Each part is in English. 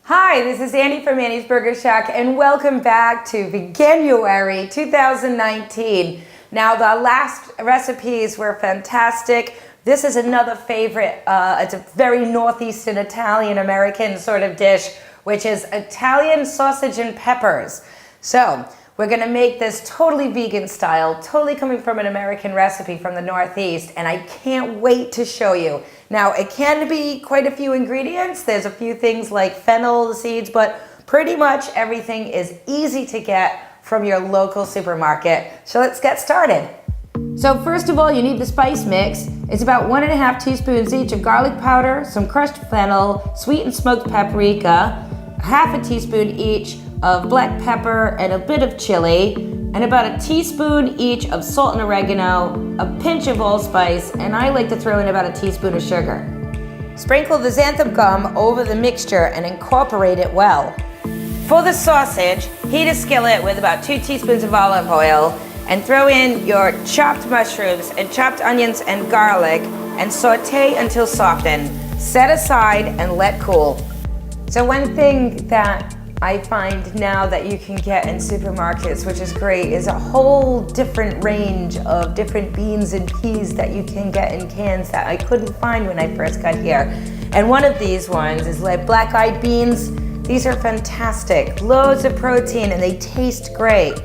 Hi, this is Annie from Annie's Burger Shack, and welcome back to VEGANUARY 2019. Now, the last recipes were fantastic. This is another favorite. It's a very Northeastern Italian-American sort of dish, which is Italian sausage and peppers. So, we're gonna make this totally vegan style, totally coming from an American recipe from the Northeast, and I can't wait to show you. Now, it can be quite a few ingredients. There's a few things like fennel seeds, but pretty much everything is easy to get from your local supermarket. So let's get started. So first of all, you need the spice mix. It's about 1.5 teaspoons each of garlic powder, some crushed fennel, sweet and smoked paprika, 1/2 teaspoon each of black pepper and a bit of chili, and about 1 teaspoon each of salt and oregano, a pinch of allspice, and I like to throw in about 1 teaspoon of sugar. Sprinkle the xanthan gum over the mixture and incorporate it well. For the sausage, heat a skillet with about 2 teaspoons of olive oil and throw in your chopped mushrooms and chopped onions and garlic and saute until softened. Set aside and let cool. So one thing that I find now that you can get in supermarkets, which is great, is a whole different range of different beans and peas that you can get in cans that I couldn't find when I first got here. And one of these ones is like black-eyed beans. These are fantastic, loads of protein, and they taste great.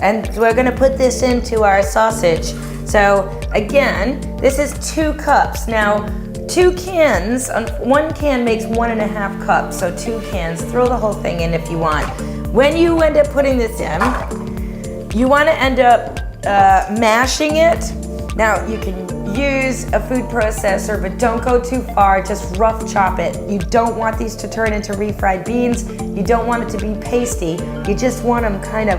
And we're gonna put this into our sausage. So again, this is 2 cups. Now, 2 cans, 1 can makes 1.5 cups, so 2 cans. Throw the whole thing in if you want. When you end up putting this in, you want to end up mashing it. Now, you can use a food processor, but don't go too far. Just rough chop it. You don't want these to turn into refried beans. You don't want it to be pasty. You just want them kind of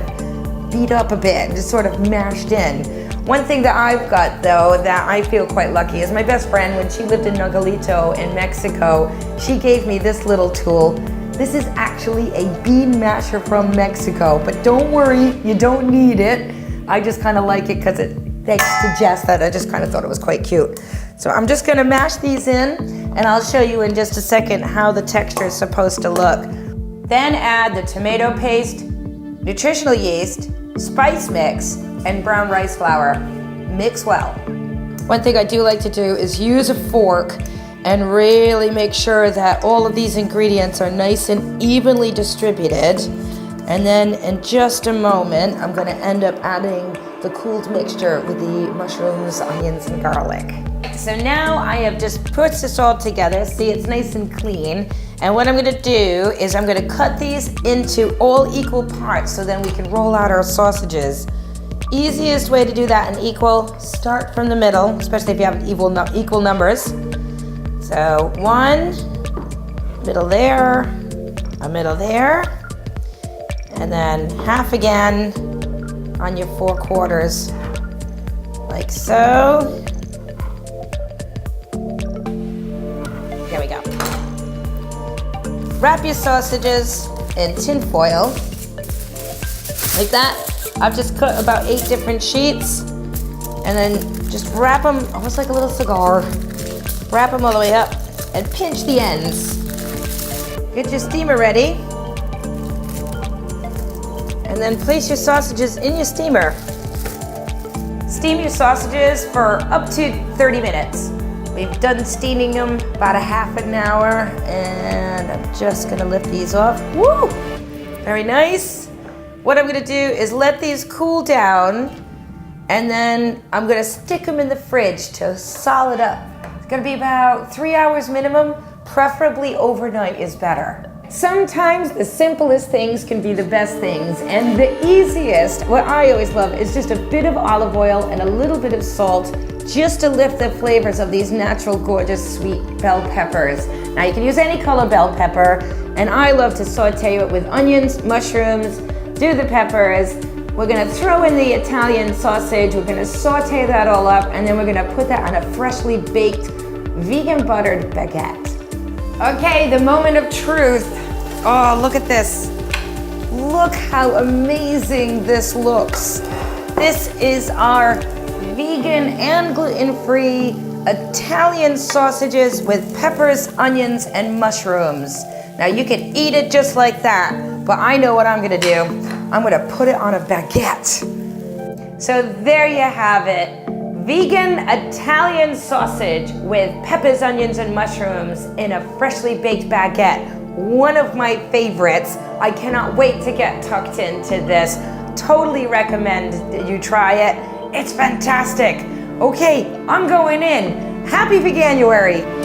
beat up a bit, just sort of mashed in. One thing that I've got, though, that I feel quite lucky is my best friend, when she lived in Nogolito in Mexico, she gave me this little tool. This is actually a bean masher from Mexico, but don't worry, you don't need it. I just kind of like it because it, thanks to Jess, that I just kind of thought it was quite cute. So I'm just gonna mash these in, and I'll show you in just a second how the texture is supposed to look. Then add the tomato paste, nutritional yeast, spice mix, and brown rice flour. Mix well. One thing I do like to do is use a fork and really make sure that all of these ingredients are nice and evenly distributed. And then in just a moment, I'm gonna end up adding the cooled mixture with the mushrooms, onions, and garlic. So now I have just put this all together. See, it's nice and clean. And what I'm gonna do is I'm gonna cut these into all equal parts so then we can roll out our sausages. Easiest way to do that in equal, start from the middle, especially if you have equal numbers. So 1, middle there, a middle there, and then half again on your 4 quarters, like so. There we go. Wrap your sausages in tin foil, like that. I've just cut about 8 different sheets, and then just wrap them almost like a little cigar. Wrap them all the way up and pinch the ends. Get your steamer ready, and then place your sausages in your steamer. Steam your sausages for up to 30 minutes. We've done steaming them about 1/2 hour, and I'm just gonna lift these off. Woo! Very nice. What I'm gonna do is let these cool down, and then I'm gonna stick them in the fridge to solid up. It's gonna be about 3 hours minimum, preferably overnight is better. Sometimes the simplest things can be the best things, and the easiest, what I always love, is just a bit of olive oil and a little bit of salt, just to lift the flavors of these natural, gorgeous, sweet bell peppers. Now you can use any color bell pepper, and I love to saute it with onions, mushrooms, do the peppers. We're gonna throw in the Italian sausage, we're gonna saute that all up, and then we're gonna put that on a freshly baked, vegan buttered baguette. Okay, the moment of truth. Oh, look at this. Look how amazing this looks. This is our vegan and gluten-free Italian sausages with peppers, onions, and mushrooms. Now you can eat it just like that, but I know what I'm gonna do. I'm gonna put it on a baguette. So there you have it. Vegan Italian sausage with peppers, onions, and mushrooms in a freshly baked baguette. One of my favorites. I cannot wait to get tucked into this. Totally recommend that you try it. It's fantastic. Okay, I'm going in. Happy Veganuary.